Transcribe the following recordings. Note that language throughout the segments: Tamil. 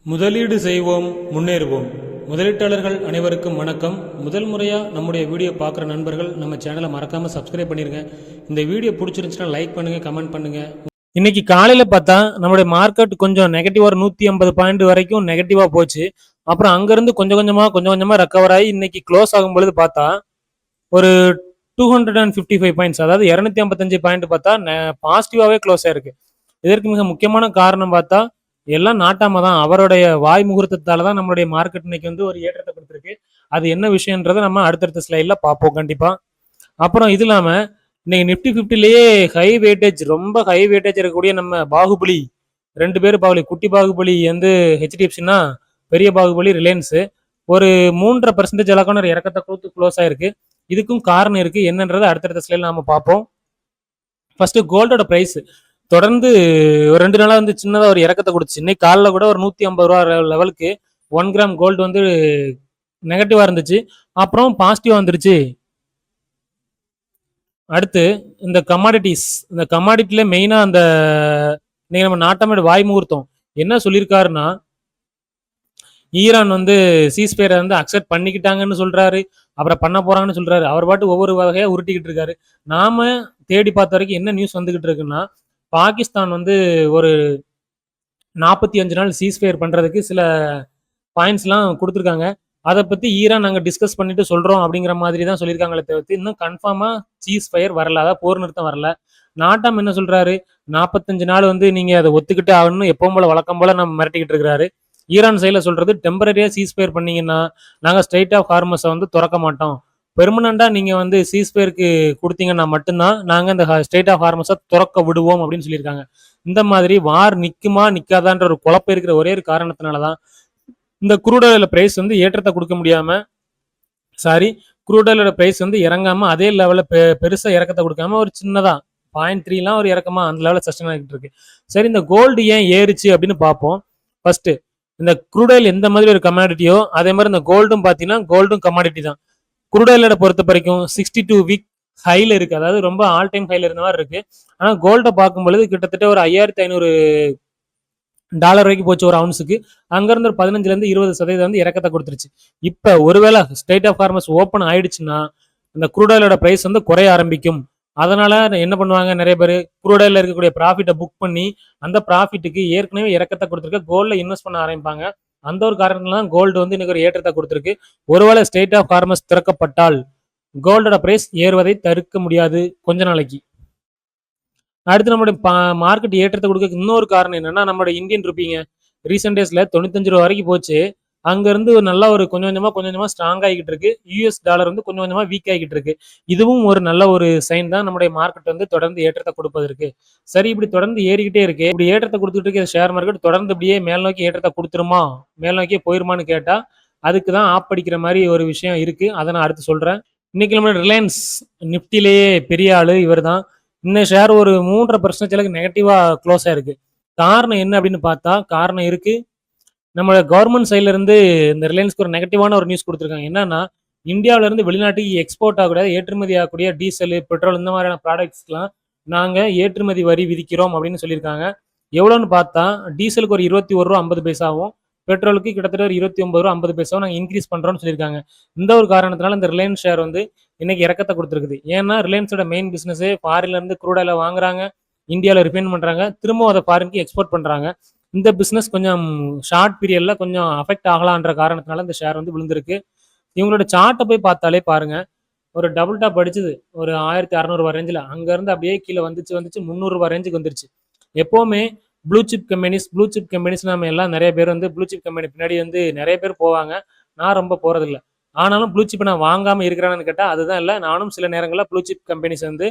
முதலீடு செய்வோம், முன்னேறுவோம். முதலீட்டாளர்கள் அனைவருக்கும் வணக்கம். முதல் முறையாக நம்முடைய வீடியோ பார்க்குற நண்பர்கள் நம்ம சேனலை மறக்காமல் சப்ஸ்கிரைப் பண்ணிடுங்க. இந்த வீடியோ பிடிச்சிருந்துச்சுன்னா லைக் பண்ணுங்கள், கமெண்ட் பண்ணுங்கள். இன்னைக்கு காலையில் பார்த்தா நம்மளுடைய மார்க்கெட் கொஞ்சம் நெகட்டிவாக ஒரு 150 பாயிண்ட் வரைக்கும் நெகட்டிவாக போச்சு. அப்புறம் அங்கேருந்து கொஞ்சம் கொஞ்சமாக ரெக்கவர் ஆகி இன்னைக்கு க்ளோஸ் ஆகும் பொழுது பார்த்தா ஒரு 255 பாயிண்ட்ஸ், அதாவது 255 பாயிண்ட் பார்த்தா பாசிட்டிவாகவே க்ளோஸ் ஆயிருக்கு. இதற்கு மிக முக்கியமான காரணம் பார்த்தா எல்லாம் நாட்டாம தான். அவருடைய வாய் முகூர்த்தத்தால தான் நம்மளுடைய மார்க்கெட் இன்னைக்கு வந்து ஒரு ஏற்றத்தை கொடுத்துருக்கு. அது என்ன விஷயன்றதை நம்ம அடுத்தடுத்த ஸ்லைட்ல பார்ப்போம் கண்டிப்பா. அப்புறம் இது இல்லாம இன்னைக்கு நிப்டி 50லயே ரொம்ப ஹை வெயிட்டேஜ் இருக்கக்கூடிய நம்ம பாகுபலி 2 பேர் பாகுபலி, குட்டி பாகுபலி வந்து ஹெச்டிஎஃப்சினா, பெரிய பாகுபலி ரிலையன்ஸ் ஒரு 3.5% அளவுக்கான ஒரு இறக்கத்தை கொடுத்து க்ளோஸ் ஆயிருக்கு. இதுக்கும் காரணம் இருக்கு. என்னன்றதை அடுத்தடுத்த ஸ்லைட்ல நாம பார்ப்போம். ஃபர்ஸ்ட் கோல்டோட பிரைஸ் தொடர்ந்து ஒரு 2 நாளா வந்து சின்னதா ஒரு இறக்கத்தை கொடுத்துச்சு. இன்னைக்கு காலைல கூட ஒரு 150 ரூபா லெவலுக்கு 1 கிராம் கோல்டு வந்து நெகட்டிவா இருந்துச்சு, அப்புறம் பாசிட்டிவா வந்துருச்சு. அடுத்து இந்த கமாடிட்டில மெயினா அந்த இன்னைக்கு நம்ம நாட்டமேடு வாய் முகூர்த்தம் என்ன சொல்லியிருக்காருன்னா, ஈரான் வந்து சீஸ்பயரை வந்து அக்செப்ட் பண்ணிக்கிட்டாங்கன்னு சொல்றாரு, அப்புறம் பண்ண போறாங்கன்னு சொல்றாரு. அவர் பாட்டு ஒவ்வொரு வகையா உருட்டிக்கிட்டு இருக்காரு. நாம தேடி பார்த்த வரைக்கும் என்ன நியூஸ் வந்துகிட்டு இருக்குன்னா, பாகிஸ்தான் வந்து ஒரு 45 நாள் சீஸ்ஃபயர் பண்றதுக்கு சில பாயிண்ட்ஸ்லாம் கொடுத்துருக்காங்க. அதை பத்தி ஈரான் நாங்கள் டிஸ்கஸ் பண்ணிட்டு சொல்றோம் அப்படிங்கிற மாதிரி தான் சொல்லியிருக்காங்களே தவிர்த்து இன்னும் கன்ஃபார்மா சீஸ்ஃபயர் வரல, அதாவது போர் நிறுத்தம் வரல. நாட்டாம் என்ன சொல்றாரு, 45 நாள் வந்து நீங்க அதை ஒத்துக்கிட்டே ஆகணும்னு எப்பவும் போல வழக்கம் போல நம்ம மிரட்டிக்கிட்டு இருக்கிறாரு. ஈரான் சைடில் சொல்றது டெம்பரரியா சீஸ்ஃபயர் பண்ணீங்கன்னா நாங்கள் ஸ்ட்ரைட் ஆஃப் ஹார்மஸை வந்து திறக்க மாட்டோம், பெர்மனண்டா நீங்க வந்து சீஸ்பயருக்கு கொடுத்தீங்கன்னா மட்டும்தான் நாங்க இந்த ஸ்டேட் ஆஃப் ஹார்மஸை திறக்க விடுவோம் அப்படின்னு சொல்லியிருக்காங்க. இந்த மாதிரி வார் நிக்குமா நிக்காதான்ற ஒரு குழப்பம் இருக்கிற ஒரே ஒரு காரணத்தினாலதான் இந்த குரூட் ஆயிலோட பிரைஸ் வந்து ஏற்றத்தை கொடுக்க முடியாம, குரூட் ஆயிலோட பிரைஸ் வந்து இறங்காம அதே லெவல்ல பெருசா இறக்கத்தை கொடுக்காம ஒரு சின்னதா 0.3 ஒரு இறக்கமா அந்த லெவலில் சஸ்டைன் ஆகிட்டு இருக்கு. சரி, இந்த கோல்டு ஏன் ஏறிச்சு அப்படின்னு பார்ப்போம். ஃபர்ஸ்ட் இந்த குரூட் ஆயில் எந்த மாதிரி ஒரு கமாடிட்டியோ அதே மாதிரி இந்த கோல்டும் பார்த்தீங்கன்னா கோல்டும் கமாடிட்டி தான். குரூட் ஆயிலோட பொறுத்த வரைக்கும் 62 வீக் ஹைல இருக்கு, அதாவது ரொம்ப ஆல் டைம் ஹைல இருந்த மாதிரி இருக்கு. ஆனா கோல்ட பார்க்கும் பொழுது கிட்டத்தட்ட ஒரு $5,500 வரைக்கும் போச்சு ஒரு அவுன்ஸுக்கு. அங்க இருந்து ஒரு 15-20% வந்து இறக்கத்தை கொடுத்துருச்சு. இப்ப ஒருவேளை ஸ்டேட் ஆஃப் ஹார்மஸ் ஓப்பன் ஆயிடுச்சுன்னா இந்த குரூட் ஆயிலோட பிரைஸ் வந்து குறைய ஆரம்பிக்கும். அதனால என்ன பண்ணுவாங்க, நிறைய பேர் குரூட் ஆயில இருக்கக்கூடிய ப்ராஃபிட்டை புக் பண்ணி அந்த ப்ராஃபிட்டுக்கு ஏற்கனவே இறக்கத்தை கொடுத்துருக்க கோல்ட்ல இன்வெஸ்ட் பண்ண ஆரம்பிப்பாங்க. அந்த ஒரு காரணத்துல தான் கோல்டு வந்து இன்னைக்கு ஒரு ஏற்றத்தை கொடுத்துருக்கு. ஒருவேளை ஸ்டேட் ஆஃப் ஹார்மஸ் திறக்கப்பட்டால் கோல்டோட பிரைஸ் ஏறுவதை தடுக்க முடியாது கொஞ்ச நாளைக்கு. அடுத்து நம்மளுடைய மார்க்கெட் ஏற்றத்தை கொடுக்க இன்னொரு காரணம் என்னன்னா, நம்மளுடைய இந்தியன் ருப்பிங்க ரீசெண்ட் டேஸ்ல 95 ரூபா வரைக்கும் போச்சு. அங்க இருந்து நல்லா ஒரு கொஞ்சம் கொஞ்சமா ஸ்ட்ராங் ஆகிட்டு இருக்கு. யூஎஸ் டாலர் வந்து கொஞ்சம் கொஞ்சமா வீக் ஆகிட்டு இருக்கு. இதுவும் ஒரு நல்ல ஒரு சைன் தான் நம்முடைய மார்க்கெட் வந்து தொடர்ந்து ஏற்றத்தை கொடுப்பதற்கு. சரி, இப்படி தொடர்ந்து ஏறிக்கிட்டே இருக்கு, இப்படி ஏற்றத்தை கொடுத்துட்டு இருக்க ஷேர் மார்க்கெட் தொடர்ந்து இப்படியே மேல் நோக்கி ஏற்றத்தை கொடுத்துருமா, மேல் நோக்கியே போயிருமான்னு கேட்டா அதுக்கு தான் ஆப் அடிக்கிற மாதிரி ஒரு விஷயம் இருக்கு. அதை நான் அடுத்து சொல்றேன். இன்னைக்கு நம்ம ரிலையன்ஸ் நிப்டிலேயே பெரிய ஆளு இவர் தான். இந்த ஷேர் ஒரு 3.5% நெகட்டிவா க்ளோஸ் ஆயிருக்கு. காரணம் என்ன அப்படின்னு பார்த்தா, காரணம் இருக்கு. நம்ம கவர்மெண்ட் சைட்ல இருந்து இந்த ரிலையன்ஸ்க்கு ஒரு நெகட்டிவான ஒரு நியூஸ் கொடுத்துருக்காங்க. என்னன்னா, இந்தியாவில இருந்து வெளிநாட்டுக்கு எக்ஸ்போர்ட் ஆகக்கூடிய ஏற்றுமதி ஆகக்கூடிய டீசல், பெட்ரோல் இந்த மாதிரியான ப்ராடக்ட்ஸ்க்குலாம் நாங்க ஏற்றுமதி வரி விதிக்கிறோம் அப்படின்னு சொல்லியிருக்காங்க. எவ்வளோன்னு பார்த்தா டீசலுக்கு ஒரு 21 ரூபா 50 பைசாவும், பெட்ரோலுக்கு கிட்டத்தட்ட ஒரு 29 ரூபா 50 பைசாவும் நாங்கள் இன்க்ரீஸ் பண்றோம்னு சொல்லியிருக்காங்க. இந்த ஒரு காரணத்தினால இந்த ரிலையன்ஸ் ஷேர் வந்து இன்னைக்கு இறக்கத்தை கொடுத்துருக்குது. ஏன்னா ரிலையன்ஸோட மெயின் பிசினஸே ஃபாரின்ல இருந்து க்ரூட் ஆயில வாங்குறாங்க, இந்தியாவில் ரிஃபைன் பண்றாங்க, திரும்ப அதை ஃபாரினுக்கு எக்ஸ்போர்ட் பண்றாங்க. இந்த பிசினஸ் கொஞ்சம் ஷார்ட் பீரியட்ல கொஞ்சம் அஃபெக்ட் ஆகலான்ற காரணத்தினால இந்த ஷேர் வந்து விழுந்திருக்கு. இவங்களோட சார்ட்டை போய் பார்த்தாலே பாருங்க, ஒரு டபுள் டாப் அடிச்சது ஒரு 1600 ரேஞ்சில், அங்க இருந்து அப்படியே கீழே வந்துச்சு 300 ரேஞ்சுக்கு வந்துருச்சு. எப்பவுமே ப்ளூ சிப் கம்பெனிஸ் நம்ம எல்லாம் நிறைய பேர் வந்து ப்ளூ சிப் கம்பெனி பின்னாடி வந்து நிறைய பேர் போவாங்க. நான் ரொம்ப போறதில்லை. ஆனாலும் ப்ளூ சிப் நான் வாங்காம இருக்கிறேன்னு கேட்டால் அதுதான் இல்லை. நானும் சில நேரங்களில் ப்ளூ சிப் கம்பெனிஸ் வந்து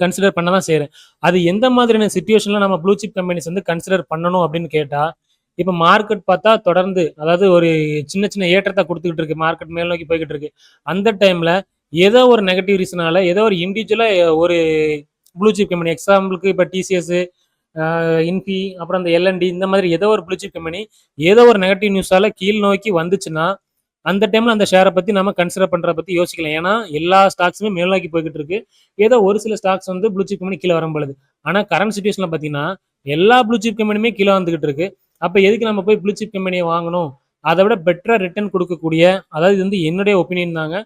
கன்சிடர் பண்ண தான் செய்கிறேன். அது எந்த மாதிரியான சிச்சுவேஷன்ல நம்ம ப்ளூ சிப் கம்பெனிஸ் வந்து கன்சிடர் பண்ணணும் அப்படின்னு கேட்டால், இப்போ மார்க்கெட் பார்த்தா தொடர்ந்து, அதாவது ஒரு சின்ன ஏற்றத்தை கொடுத்துக்கிட்டு இருக்கு, மார்க்கெட் மேல் நோக்கி போய்கிட்டு இருக்கு. அந்த டைம்ல ஏதோ ஒரு நெகட்டிவ் ரீசனால ஏதோ ஒரு இண்டிவிஜுவலா ஒரு ப்ளூ சிப் கம்பெனி, எக்ஸாம்பிளுக்கு இப்போ டிசிஎஸ், இன்ஃபி, அப்புறம் இந்த எல்என்டி, இந்த மாதிரி ஏதோ ஒரு ப்ளூ சிப் கம்பெனி ஏதோ ஒரு நெகட்டிவ் நியூஸால கீழ் நோக்கி வந்துச்சுன்னா அந்த டைம்ல அந்த ஷேரை பத்தி நம்ம கன்சிடர் பண்றத பத்தி யோசிக்கலாம். ஏன்னா எல்லா ஸ்டாக்ஸுமே மேல் நோக்கி போய்கிட்டு இருக்கு. ஏதோ ஒரு சில ஸ்டாக்ஸ் வந்து ப்ளூ சிப் கம்பெனி கீழே வரும்பொழுது. ஆனா கரண்ட் சிச்சுவேஷன்ல பாத்தீங்கன்னா எல்லா ப்ளூ சிப் கம்பெனியுமே கீழே வந்துகிட்டு இருக்கு. அப்ப எதுக்கு நம்ம போய் ப்ளூ சிப் கம்பெனியை வாங்கணும்? அதை விட பெட்டரா ரிட்டர்ன் கொடுக்கக்கூடிய, அதாவது இது வந்து என்னுடைய ஒப்பீனியன் தாங்க.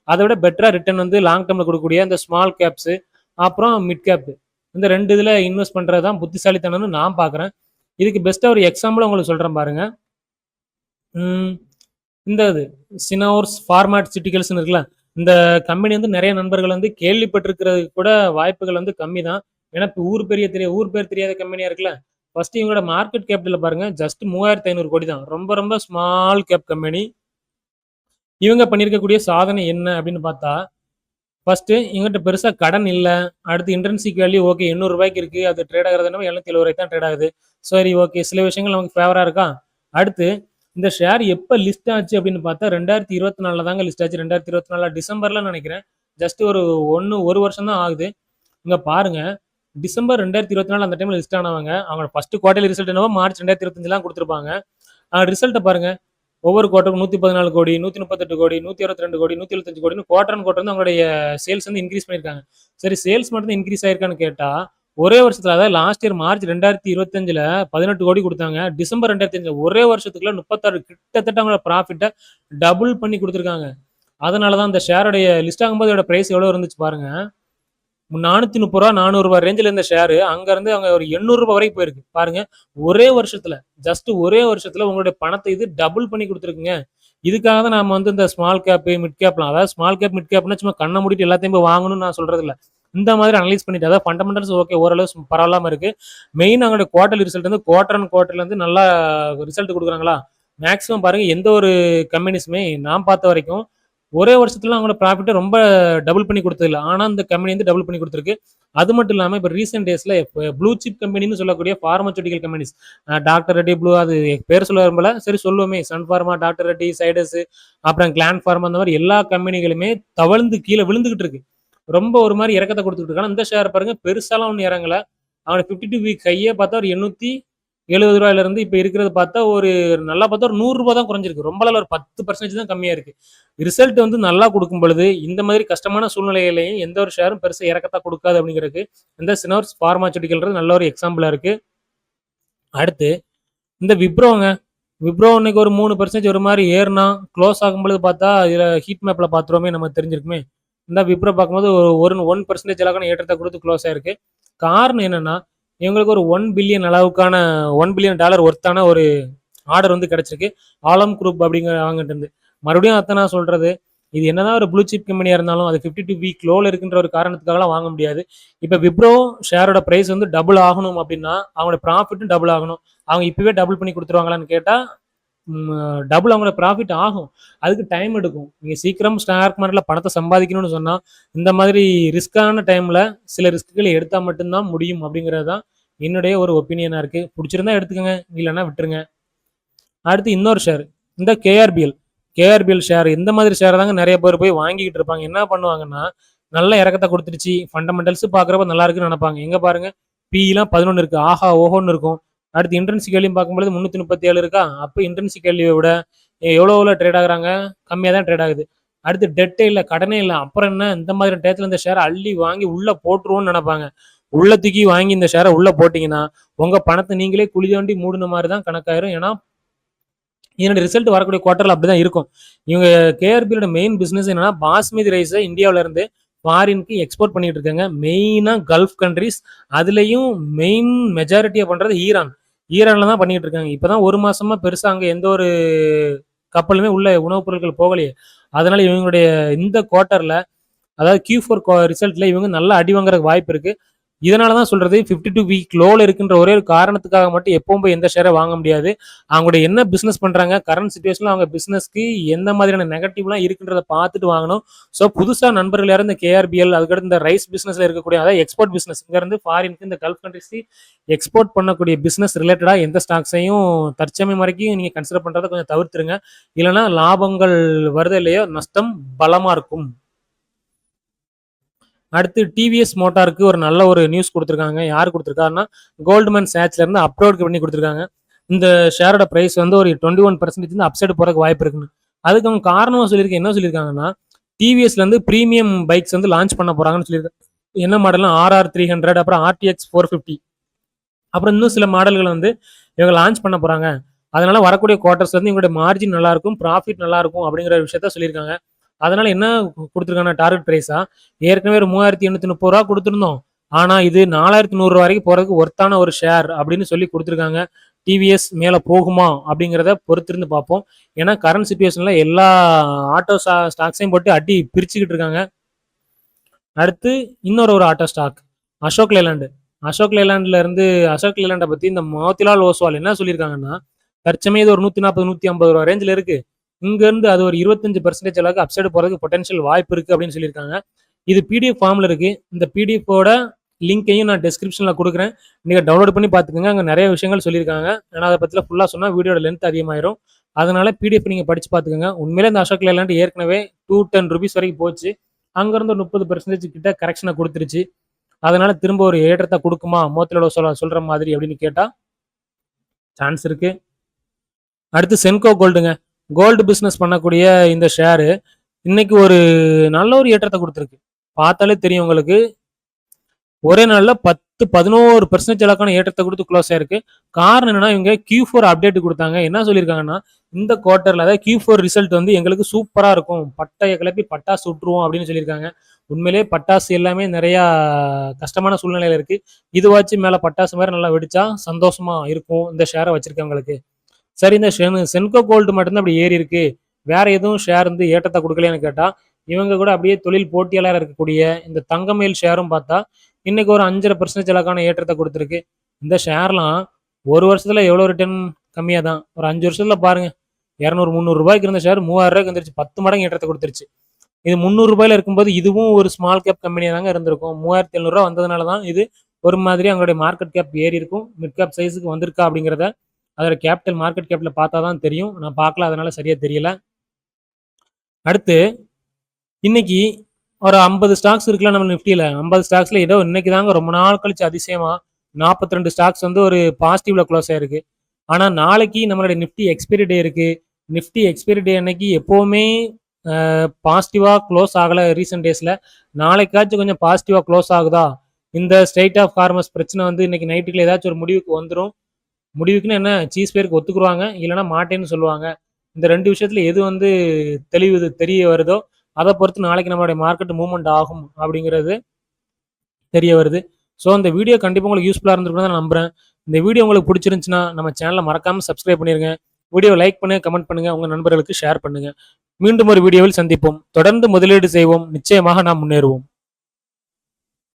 அதை விட பெட்டரா ரிட்டர்ன் வந்து லாங் டேர்ம்ல கொடுக்கக்கூடிய இந்த ஸ்மால் கேப்ஸ், அப்புறம் மிட் கேப், இந்த 2 இதுல இன்வெஸ்ட் பண்றது தான் புத்திசாலித்தனம்னு நான் பார்க்குறேன். இதுக்கு பெஸ்ட்டா ஒரு எக்ஸாம்பிள் உங்களுக்கு சொல்றேன் பாருங்க. ம், இந்த இது சினோர்ஸ் ஃபார்மாசியூட்டிகல்ஸ்னு இருக்குல்ல, இந்த கம்பெனி வந்து நிறைய நண்பர்கள் வந்து கேள்விப்பட்டிருக்கிறதுக்கு கூட வாய்ப்புகள் வந்து கம்மி தான். ஏன்னா இப்போ ஊர் பேர் தெரியாத கம்பெனியா இருக்குல்ல. ஃபர்ஸ்ட் இவங்களோட மார்க்கெட் கேபிட்டல் பாருங்க, ஜஸ்ட் 3500 கோடி தான். ரொம்ப ரொம்ப ஸ்மால் கேப் கம்பெனி. இவங்க பண்ணியிருக்கக்கூடிய சாதனை என்ன அப்படின்னு பார்த்தா, ஃபர்ஸ்ட் எங்கிட்ட பெருசா கடன் இல்ல. அடுத்து இன்ட்ரின்சிக் வேல்யூ ஓகே, 800 ரூபாய்க்கு இருக்கு. அது ட்ரேட் ஆகுறது என்னமோ 770 ரூபாய்க்கு தான் ட்ரேட் ஆகுது. சரி, ஓகே, சில விஷயங்கள் நமக்கு ஃபேவரா இருக்கா. அடுத்து இந்த ஷேர் எப்ப லிஸ்ட் ஆச்சு அப்படின்னு பார்த்தா 2024 தாங்க லிஸ்ட் ஆச்சு. 2024 டிசம்பர்ல நினைக்கிறேன். ஜஸ்ட் ஒரு வருஷம் தான் ஆகுது. இங்க பாருங்க, டிசம்பர் 2024 அந்த டைம்ல லிஸ்ட் ஆனவங்க, அவங்க ஃபர்ஸ்ட் குவார்டர்லி ரிசல்ட் என்னவோ மார்ச் 2025 கொடுத்துருப்பாங்க. ரிசல்ட்டை பாருங்க, ஒவ்வொரு குவார்ட்டருக்கும் 114 கோடி, 138 கோடி, 162 கோடி, 175 கோடின்னு குவார்டர் வந்து அவங்களுடைய சேல்ஸ் வந்து இன்க்ரீஸ் பண்ணியிருக்காங்க. சரி, சேல்ஸ் மட்டும் இன்க்ரீஸ் ஆயிருக்கான்னு கேட்டா, ஒரே வருஷத்துல, அதாவது லாஸ்ட் இயர் மார்ச் 2025ல 18 கோடி கொடுத்தாங்க. டிசம்பர் 2025 ஒரே வருஷத்துக்குள்ள 36, கிட்டத்தட்ட அவங்களோட ப்ராஃபிட்டை டபுள் பண்ணி கொடுத்துருக்காங்க. அதனாலதான் இந்த ஷேருடைய லிஸ்ட் ஆகும்போது இதோட பிரைஸ் எவ்வளவு இருந்துச்சு பாருங்க. 430 ரூபா 400 ரூபாய் ரேஞ்சில் இருந்த ஷேரு அங்க இருந்து அவங்க ஒரு 800 ரூபாய் வரைக்கும் போயிருக்கு பாருங்க. ஒரே வருஷத்துல உங்களுடைய பணத்தை இது டபுள் பண்ணி கொடுத்துருக்குங்க. இதுக்காக தான் நாம வந்து இந்த ஸ்மால் கேப் மிட் கேப்லாம், அதாவது ஸ்மால் கேப் மிட் கேப்னா சும்மா கண்ணை மூடிட்டு எல்லாத்தையும் போய் வாங்கணும்னு நான் சொல்றது இல்ல. இந்த மாதிரி அனலைஸ் பண்ணிட்டு, அதாவது ஃபண்டமெண்டல்ஸ் ஓகே, ஓரளவு பரவாயில்லாம இருக்கு. மெயின் அவங்களுடைய குவார்டர்லி ரிசல்ட் வந்து குவார்டர் அண்ட் குவார்டர்ல இருந்து நல்லா ரிசல்ட் கொடுக்குறாங்களா. மேக்ஸிமம் பாருங்க, எந்த ஒரு கம்பெனிஸுமே நான் பார்த்த வரைக்கும் ஒரே வருஷத்துல அவங்களோட ப்ராஃபிட்டை ரொம்ப டபுள் பண்ணி கொடுத்தது இல்லை. ஆனா இந்த கம்பெனி வந்து டபுள் பண்ணி கொடுத்துருக்கு. அது மட்டும் இல்லாம இப்போ ரீசெண்ட் டேஸ்ல ப்ளூ சிப் கம்பெனின்னு சொல்லக்கூடிய pharmaceutical companies, doctor Reddy blue, அது பேர் சொல்ல விரும்பல, சரி சொல்லுவோமே, Sun pharma, doctor Reddy, Zydus, அப்புறம் கிளான் ஃபார்மா, அந்த மாதிரி எல்லா கம்பெனிகளுமே தவழ்ந்து கீழே விழுந்துகிட்டு இருக்கு. ரொம்ப ஒரு மாதிரி இறக்கத்தை கொடுத்துட்டு இருக்காங்க. இந்த ஷேர் பாருங்க, பெருசாலாம் ஒன்றும் இறங்கல. அவனோட 52 வீக் கையே பார்த்தா ஒரு 870 ரூபாயில இருந்து இப்ப இருக்கிறது பார்த்தா ஒரு நல்லா பார்த்தா ஒரு 100 ரூபாய் தான் குறைஞ்சிருக்கு. ரொம்ப ஒரு 10% தான் கம்மியா இருக்கு. ரிசல்ட் வந்து நல்லா கொடுக்கும் பொழுது இந்த மாதிரி கஷ்டமான சூழ்நிலையிலையும் எந்த ஒரு ஷேரும் பெருசா இறக்கத்தா கொடுக்காது அப்படிங்கிறதுக்கு இந்த சினோர்ஸ் பார்மாசூட்டிக்கல்ன்றது நல்ல ஒரு எக்ஸாம்பிளா இருக்கு. அடுத்து இந்த விப்ரோ இன்னைக்கு ஒரு 3% ஒரு மாதிரி ஏறினா க்ளோஸ் ஆகும்பொழுது பார்த்தா இதுல ஹீட் மேப்ல பாத்துருவோமே, நம்ம தெரிஞ்சிருக்குமே. இந்த விப்ரோ பார்க்கும்போது ஒரு 1% அளவுக்கான ஏற்றத்தை கொடுத்து க்ளோஸ் ஆயிருக்கு. காரணம் என்னன்னா, இவங்களுக்கு ஒரு $1 பில்லியன் ஒர்த்தான ஒரு ஆர்டர் வந்து கிடைச்சிருக்கு ஆலம் குரூப் அப்படிங்கிற அவங்ககிட்ட இருந்து. மறுபடியும் அத்தை நான் சொல்றது, இது என்னதான் ஒரு ப்ளூ சிப் கம்பெனியா இருந்தாலும் அது 52 வீக் லோல இருக்குன்ற ஒரு காரணத்துக்காகலாம் வாங்க முடியாது. இப்ப விப்ரோ ஷேரோட பிரைஸ் வந்து டபுள் ஆகணும் அப்படின்னா அவங்களோட ப்ராஃபிட்டும் டபுள் ஆகணும். அவங்க இப்பவே டபுள் பண்ணி கொடுத்துருவாங்களான்னு கேட்டா டபுள் அவங்களோட ப்ராஃபிட் ஆகும். அதுக்கு டைம் எடுக்கும். நீங்க சீக்கிரம் ஸ்டாக் மார்க்கெட்ல பணத்தை சம்பாதிக்கணும்னு சொன்னா இந்த மாதிரி ரிஸ்கான டைம்ல சில ரிஸ்க்குகளை எடுத்தா மட்டும்தான் முடியும் அப்படிங்கிறது தான் என்னுடைய ஒரு ஒப்பீனியனா இருக்கு. பிடிச்சிருந்தா எடுத்துக்கங்க, இல்லைன்னா விட்டுருங்க. அடுத்து இன்னொரு ஷேர், இந்த கேஆர்பிஎல் ஷேர். இந்த மாதிரி ஷேர் தாங்க நிறைய பேர் போய் வாங்கிக்கிட்டு இருப்பாங்க. என்ன பண்ணுவாங்கன்னா, நல்ல இறக்கத்தை கொடுத்துருச்சு, ஃபண்டமெண்டல்ஸ் பாக்குறப்ப நல்லா இருக்குன்னு நினைப்பாங்க. எங்க பாருங்க, பிலாம் 11 இருக்கு, ஆஹா ஓஹோன்னு இருக்கும். அடுத்து இன்ட்ரென்சிக் வேல்யூ பார்க்கும்போது 337 இருக்கா. அப்ப இன்ட்ரென்சிக் வேல்யூவை விட எவ்வளவு ட்ரேட் ஆகுறாங்க, கம்மியா தான் ட்ரேட் ஆகுது. அடுத்து டெட்டே இல்லை, கடனே இல்லை, அப்புறம் என்ன, இந்த மாதிரி டயத்துல இந்த ஷேர் அள்ளி வாங்கி உள்ள போட்டுருவோம்னு நினைப்பாங்க. உள்ள தூக்கி வாங்கி இந்த ஷேரை உள்ள போட்டீங்கன்னா உங்க பணத்தை நீங்களே குழி தோண்டி மூடின மாதிரி தான் கணக்காயிரும். ஏன்னா இதனுடைய ரிசல்ட் வரக்கூடிய குவார்டர்ல அப்படிதான் இருக்கும். இவங்க கேஆர்பியோட மெயின் பிசினஸ் என்னன்னா, பாஸ்மதி ரைஸை இந்தியாவில இருந்து ஃபாரினுக்கு எக்ஸ்போர்ட் பண்ணிட்டு இருக்காங்க. மெயினா கல்ஃப் கண்ட்ரிஸ், அதுலயும் மெயின் மெஜாரிட்டியா பண்றது ஈரான்ல தான் பண்ணிட்டு இருக்காங்க. இப்பதான் ஒரு மாசமா பெருசா அங்க எந்த ஒரு கப்பலுமே உள்ள உணவுப் பொருட்கள் போகலையே. அதனால இவங்களுடைய இந்த குவார்டர்ல, அதாவது Q4 ரிசல்ட்ல இவங்க நல்லா அடி வாங்குறதுக்கு வாய்ப்பு இருக்கு. இதனாலதான் சொல்றது 52 வீக் லோல இருக்கின்ற ஒரே ஒரு காரணத்துக்காக மட்டும் எப்பவும் போய் எந்த ஷேரை வாங்க முடியாது. அவங்களுடைய என்ன பிசினஸ் பண்றாங்க, கரண்ட் சுச்சுவேஷன்ல அவங்க பிசினஸ்க்கு எந்த மாதிரியான நெகட்டிவ்லாம் இருக்குன்றத பார்த்துட்டு வாங்கணும். ஸோ புதுசா நண்பர்கள் யாரும் இந்த கேஆர்பிஎல், அதுக்கடுத்து இந்த ரைஸ் பிசினஸ்ல இருக்கக்கூடிய, அதாவது எக்ஸ்போர்ட் பிசினஸ், இங்க இருந்து ஃபாரினுக்கு இந்த கல்ஃப் கண்ட்ரிஸ்க்கு எக்ஸ்போர்ட் பண்ணக்கூடிய பிசினஸ் ரிலேட்டடா எந்த ஸ்டாக்ஸையும் தற்சமயம் வரைக்கும் நீங்க கன்சிடர் பண்றதை கொஞ்சம் தவிர்த்துருங்க. இல்லைன்னா லாபங்கள் வருது இல்லையோ, நஷ்டம் பலமா இருக்கும். அடுத்து டிவிஎஸ் மோட்டாருக்கு ஒரு நல்ல ஒரு நியூஸ் கொடுத்துருக்காங்க. யார் கொடுத்துருக்காருன்னா, கோல்ட்மேன் சாட்ச்ல இருந்து அப்லோட் பண்ணி கொடுத்துருக்காங்க. இந்த ஷேரோட பிரைஸ் வந்து ஒரு 21% அப்சைடு போறதுக்கு வாய்ப்பு இருக்குன்னு. அதுக்கு அவங்க காரணமா சொல்லியிருக்க என்ன சொல்லியிருக்காங்கன்னா, டிவிஎஸ்ல இருந்து பிரீமியம் பைக்ஸ் வந்து லான்ச் பண்ண போறாங்கன்னு சொல்லியிருக்காங்க. என்ன மாடல்னா RR 300, அப்புறம் RTX 450, அப்புறம் இன்னும் சில மாடல்கள் வந்து இவங்க லான்ச் பண்ண போறாங்க. அதனால வரக்கூடிய குவார்ட்டர்ஸ்ல இருந்து இவங்களுடைய மார்ஜின் நல்லா இருக்கும், ப்ராஃபிட் நல்லா இருக்கும் அப்படிங்கிற விஷயத்த சொல்லியிருக்காங்க. அதனால என்ன குடுத்துருக்காங்கன்னா டார்கெட் பிரைஸா ஏற்கனவே ஒரு ரூ. 3830 குடுத்திருந்தோம். ஆனா இது ரூ. 4100 வரைக்கும் போறதுக்கு ஒர்த்தான ஒரு ஷேர் அப்படின்னு சொல்லி குடுத்துருக்காங்க. டிவிஎஸ் மேல போகுமா அப்படிங்கிறத பொறுத்திருந்து பார்ப்போம். ஏன்னா கரண்ட் சிச்சுவேஷன்ல எல்லா ஆட்டோ ஸ்டாக்ஸையும் போட்டு அடி பிரிச்சுக்கிட்டு இருக்காங்க. அடுத்து ஒரு ஆட்டோ ஸ்டாக் அசோக் லேலாண்ட். அசோக் லேலாண்டை பத்தி இந்த மோத்திலால் ஓஸ்வால் என்ன சொல்லியிருக்காங்கன்னா, தற்சமயம் இது ஒரு 140 150 ரூபா ரேஞ்சில் இருக்கு. இங்க இருந்து அது ஒரு 25% அளவுக்கு அப்சைடு போறதுக்கு பொட்டன்ஷியல் வாய்ப்பு இருக்கு அப்படின்னு சொல்லியிருக்காங்க. இது பிடிஎஃப் ஃபார்ம்ல இருக்கு. இந்த பிடிஎஃபோட லிங்கையும் நான் டிஸ்கிரிப்ஷன்ல கொடுக்குறேன். நீங்க டவுன்லோட் பண்ணி பார்த்துக்கோங்க. அங்க நிறைய விஷயங்கள் சொல்லியிருக்காங்க. ஏன்னா அதை பத்தில ஃபுல்லா சொன்னா வீடியோட லென்த் அதிகமாயிரும். அதனால பிடிஎஃப் நீங்க படிச்சு பார்த்துக்கோங்க. உண்மையிலே இந்த அசோக் லேலாண்ட் ஏற்கனவே $210 வரைக்கும் போச்சு. அங்கிருந்து ஒரு 30% கிட்ட கரெக்ஷனை கொடுத்துருச்சு. அதனால திரும்ப ஒரு ஏற்றத்தை கொடுக்குமா மோத்திலால் சொல்ற மாதிரி அப்படின்னு கேட்டா சான்ஸ் இருக்கு. அடுத்து சென்கோ கோல்டுங்க. கோல்டு பிசினஸ் பண்ணக்கூடிய இந்த ஷேரு இன்னைக்கு ஒரு நல்ல ஒரு ஏற்றத்தை கொடுத்துருக்கு. பார்த்தாலே தெரியும் உங்களுக்கு. ஒரே நாள்ல 10-11% அளவுக்கான ஏற்றத்தை கொடுத்து க்ளோஸ் ஆயிருக்கு. காரணம் என்னன்னா இவங்க Q4 அப்டேட் கொடுத்தாங்க. என்ன சொல்லியிருக்காங்கன்னா இந்த குவார்ட்டர்ல அதாவது Q4 ரிசல்ட் வந்து எங்களுக்கு சூப்பரா இருக்கும், பட்டைய கிளப்பி பட்டாசு விட்டுருவோம் அப்படின்னு சொல்லியிருக்காங்க. உண்மையிலேயே பட்டாசு எல்லாமே நிறைய கஷ்டமான சூழ்நிலையில இருக்கு. இதுவாச்சும் மேல பட்டாசு மாதிரி நல்லா வெடிச்சா சந்தோஷமா இருக்கும் இந்த ஷேரை வச்சிருக்கவங்களுக்கு. சரி, இந்த சென்கோ கோல்டு மட்டும்தான் அப்படி ஏறி இருக்கு, வேற எதுவும் ஷேர் வந்து ஏற்றத்தை கொடுக்கலன்னு கேட்டா இவங்க கூட அப்படியே தொழில் போட்டியாளர் இருக்கக்கூடிய இந்த தங்கமேல் ஷேரும் பார்த்தா இன்னைக்கு ஒரு 5.5% அளவுக்கான ஏற்றத்தை கொடுத்துருக்கு. இந்த ஷேர்லாம் ஒரு வருஷத்துல எவ்வளவு ரிட்டர்ன் கம்மியா தான். ஒரு 5 வருஷத்துல பாருங்க 200-300 ரூபாய்க்கு இருந்த ஷேர் 3000 ரூபாய்க்கு வந்துருச்சு. 10 மடங்கு ஏற்றத்தை கொடுத்துருச்சு. இது 300 ரூபாயில இருக்கும்போது இதுவும் ஒரு ஸ்மால் கேப் கம்பெனியா தாங்க இருந்திருக்கும். 3700 ரூபா வந்ததுனால தான் இது ஒரு மாதிரி அவங்களுடைய மார்க்கெட் கேப் ஏறி இருக்கும். மிட் கேப் சைஸுக்கு வந்திருக்கா அப்படிங்கிறத அதோட கேபிட்டல் மார்க்கெட் கேப்ல பார்த்தா தான் தெரியும். நான் பார்க்கல, அதனால சரியா தெரியல. அடுத்து இன்னைக்கு ஒரு 50 ஸ்டாக்ஸ் இருக்குல்ல நம்ம நிஃப்டியில. 50 ஸ்டாக்ஸ்ல ஏதோ இன்னைக்கு தாங்க ரொம்ப நாள் கழிச்சு அதிசயமா 42 ஸ்டாக்ஸ் வந்து ஒரு பாசிட்டிவ்ல க்ளோஸ் ஆயிருக்கு. ஆனா நாளைக்கு நம்மளுடைய நிஃப்டி எக்ஸ்பைரி டே இருக்கு. நிஃப்டி எக்ஸ்பைரி டே அன்னைக்கு எப்பவுமே பாசிட்டிவா க்ளோஸ் ஆகல ரீசெண்ட் டேஸ்ல. நாளைக்காச்சும் கொஞ்சம் பாசிட்டிவா க்ளோஸ் ஆகுதா, இந்த ஸ்டேட் ஆஃப் ஃபார்மர்ஸ் பிரச்சனை வந்து இன்னைக்கு நைட்டுக்குள்ள ஏதாச்சும் ஒரு முடிவுக்கு வந்துடும். முடிவுக்குன்னு என்ன, சீஸ் பேருக்கு ஒத்துக்குருவாங்க, இல்லைன்னா மாட்டேன்னு சொல்லுவாங்க. இந்த 2 விஷயத்துல எது வந்து தெரிய வருதோ அதை பொறுத்து நாளைக்கு நம்மளுடைய மார்க்கெட் மூவ்மெண்ட் ஆகும் அப்படிங்கிறது தெரிய வருது. ஸோ இந்த வீடியோ கண்டிப்பாக உங்களுக்கு யூஸ்ஃபுல்லாக இருந்திருக்குன்னு தான் நான் நம்புறேன். இந்த வீடியோ உங்களுக்கு பிடிச்சிருந்துச்சுன்னா நம்ம சேனலை மறக்காம சப்ஸ்கிரைப் பண்ணிருங்க. வீடியோ லைக் பண்ணுங்க, கமெண்ட் பண்ணுங்க, உங்க நண்பர்களுக்கு ஷேர் பண்ணுங்க. மீண்டும் ஒரு வீடியோவில் சந்திப்போம். தொடர்ந்து முதலீடு செய்வோம், நிச்சயமாக நாம் முன்னேறுவோம்.